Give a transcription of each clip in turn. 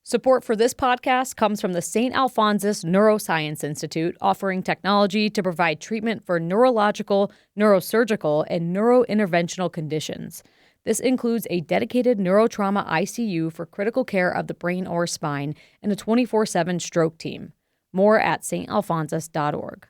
Support for this podcast comes from the St. Alphonsus Neuroscience Institute, offering technology to provide treatment for neurological, neurosurgical, and neurointerventional conditions. This includes a dedicated neurotrauma ICU for critical care of the brain or spine and a 24/7 stroke team. More at stalphonsus.org.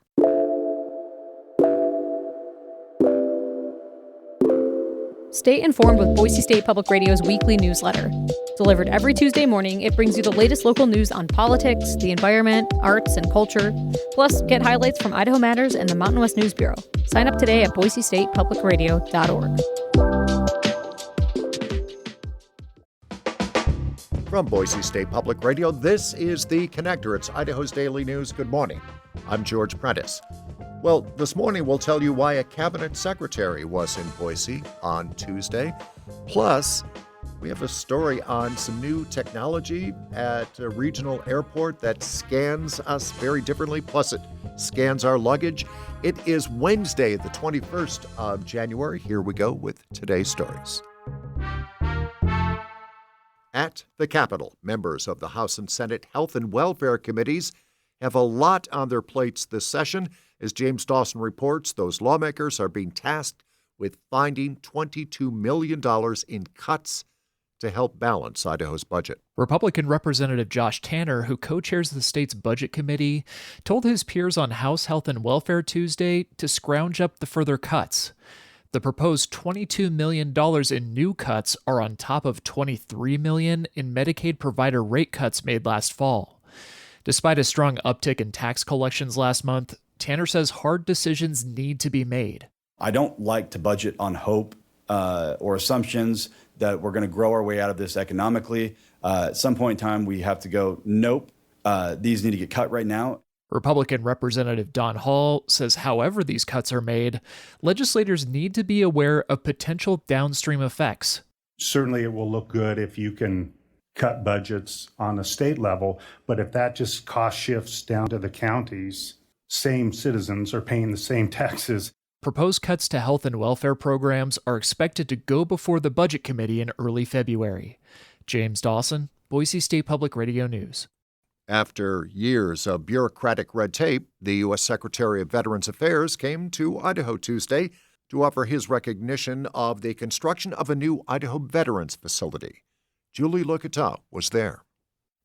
Stay informed with Boise State Public Radio's weekly newsletter. Delivered every Tuesday morning, it brings you the latest local news on politics, the environment, arts, and culture. Plus, get highlights from Idaho Matters and the Mountain West News Bureau. Sign up today at boisestatepublicradio.org. From Boise State Public Radio, this is The Connector. It's Idaho's Daily News. Good morning. I'm George Prentice. Well, this morning we'll tell you why a cabinet secretary was in Boise on Tuesday. Plus, we have a story on some new technology at a regional airport that scans us very differently. Plus, it scans our luggage. It is Wednesday, the 21st of January. Here we go with today's stories. At the Capitol, members of the House and Senate Health and Welfare Committees have a lot on their plates this session. As James Dawson reports, those lawmakers are being tasked with finding $22 million in cuts to help balance Idaho's budget. Republican Representative Josh Tanner, who co-chairs the state's budget committee, told his peers on House Health and Welfare Tuesday to scrounge up the further cuts. The proposed $22 million in new cuts are on top of $23 million in Medicaid provider rate cuts made last fall. Despite a strong uptick in tax collections last month, Tanner says hard decisions need to be made. I don't like to budget on hope or assumptions that we're going to grow our way out of this economically. At some point in time, we have to go, nope, these need to get cut right now. Republican Representative Don Hall says however these cuts are made, legislators need to be aware of potential downstream effects. Certainly it will look good if you can cut budgets on a state level, but if that just cost shifts down to the counties, same citizens are paying the same taxes. Proposed cuts to health and welfare programs are expected to go before the Budget Committee in early February. James Dawson, Boise State Public Radio News. After years of bureaucratic red tape, the U.S. Secretary of Veterans Affairs came to Idaho Tuesday to offer his recognition of the construction of a new Idaho Veterans Facility. Julie Lucata was there.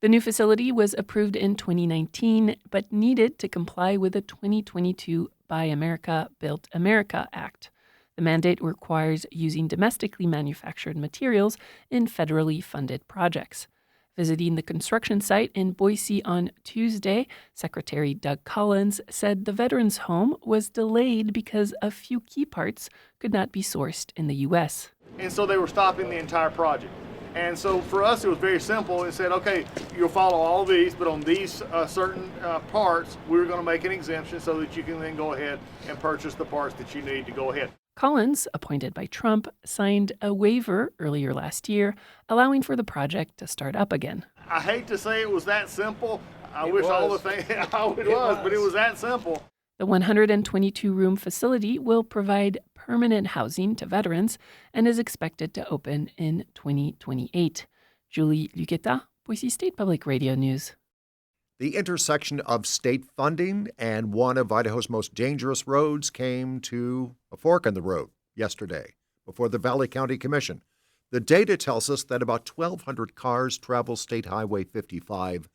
The new facility was approved in 2019, but needed to comply with the 2022 Buy America, Build America Act. The mandate requires using domestically manufactured materials in federally funded projects. Visiting the construction site in Boise on Tuesday, Secretary Doug Collins said the veterans' home was delayed because a few key parts could not be sourced in the U.S. And so they were stopping the entire project. And so for us, it was very simple. It said, okay, you'll follow all these, but on these certain parts, we're going to make an exemption so that you can then go ahead and purchase the parts that you need to go ahead. Collins, appointed by Trump, signed a waiver earlier last year, allowing for the project to start up again. I hate to say it was that simple. I wish all the things it was, but it was that simple. The 122-room facility will provide permanent housing to veterans and is expected to open in 2028. Julie Lucata, Boise State Public Radio News. The intersection of state funding and one of Idaho's most dangerous roads came to a fork in the road yesterday before the Valley County Commission. The data tells us that about 1,200 cars travel State Highway 55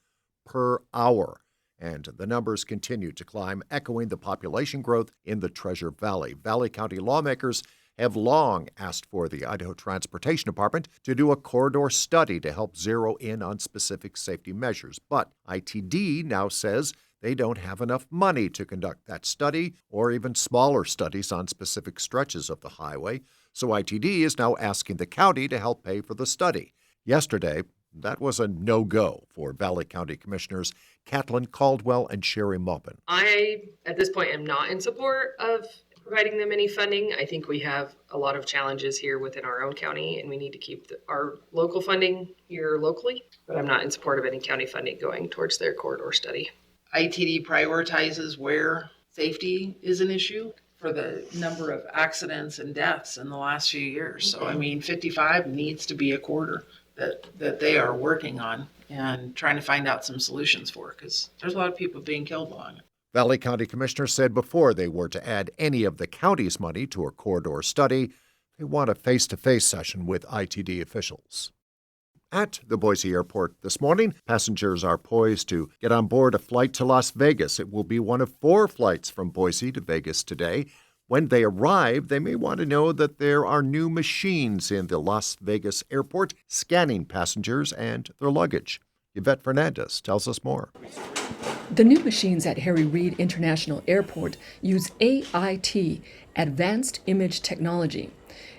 per hour, and the numbers continue to climb, echoing the population growth in the Treasure Valley. Valley County lawmakers have long asked for the Idaho Transportation Department to do a corridor study to help zero in on specific safety measures. But ITD now says they don't have enough money to conduct that study or even smaller studies on specific stretches of the highway. So ITD is now asking the county to help pay for the study. Yesterday, that was a no-go for Valley County Commissioners Catlin Caldwell and Sherry Maupin. I, at this point, am not in support of providing them any funding. I think we have a lot of challenges here within our own county, and we need to keep our local funding here locally. But I'm not in support of any county funding going towards their corridor study. ITD prioritizes where safety is an issue for the number of accidents and deaths in the last few years. So, 55 needs to be a corridor that they are working on. and trying to find out some solutions for, because there's a lot of people being killed along it. Valley County Commissioner said before they were to add any of the county's money to a corridor study, they want a face-to-face session with ITD officials. At the Boise airport this morning, passengers are poised to get on board a flight to Las Vegas. It will be one of 4 flights from Boise to Vegas today. When they arrive, they may want to know that there are new machines in the Las Vegas airport scanning passengers and their luggage. Yvette Fernandez tells us more. The new machines at Harry Reid International Airport use AIT, Advanced Image Technology.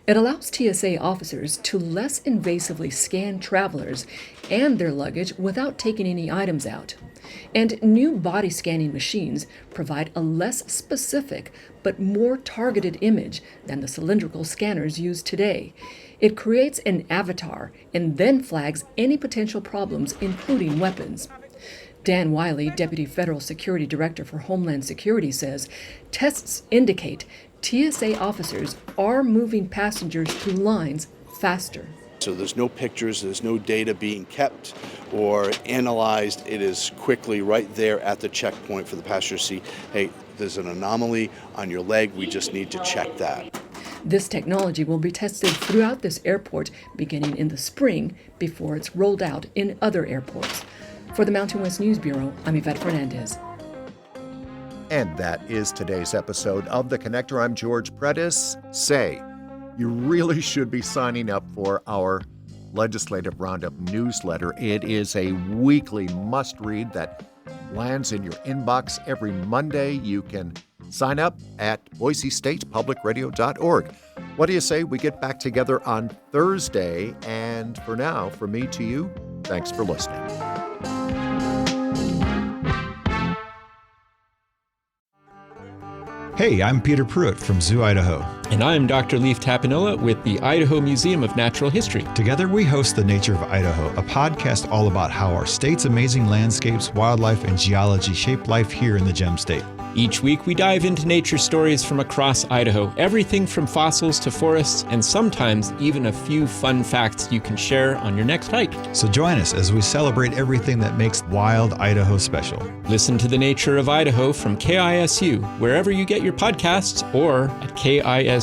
It allows TSA officers to less invasively scan travelers and their luggage without taking any items out. And new body scanning machines provide a less specific but more targeted image than the cylindrical scanners used today. It creates an avatar and then flags any potential problems, including weapons. Dan Wiley, Deputy Federal Security Director for Homeland Security, says tests indicate TSA officers are moving passengers through lines faster. So there's no pictures, there's no data being kept or analyzed. It is quickly right there at the checkpoint for the passenger to see, hey, there's an anomaly on your leg, we just need to check that. This technology will be tested throughout this airport beginning in the spring before it's rolled out in other airports. For the Mountain West News Bureau, I'm Yvette Fernandez. And that is today's episode of The Connector. I'm George Predis. Say, you really should be signing up for our Legislative Roundup newsletter. It is a weekly must-read that lands in your inbox every Monday. You can sign up at boisestatepublicradio.org. What do you say we get back together on Thursday? And for now, from me to you, thanks for listening. Hey, I'm Peter Pruitt from Zoo, Idaho. And I'm Dr. Leif Tapinola with the Idaho Museum of Natural History. Together we host The Nature of Idaho, a podcast all about how our state's amazing landscapes, wildlife, and geology shape life here in the Gem State. Each week we dive into nature stories from across Idaho, everything from fossils to forests, and sometimes even a few fun facts you can share on your next hike. So join us as we celebrate everything that makes wild Idaho special. Listen to The Nature of Idaho from KISU, wherever you get your podcasts, or at KISU.org.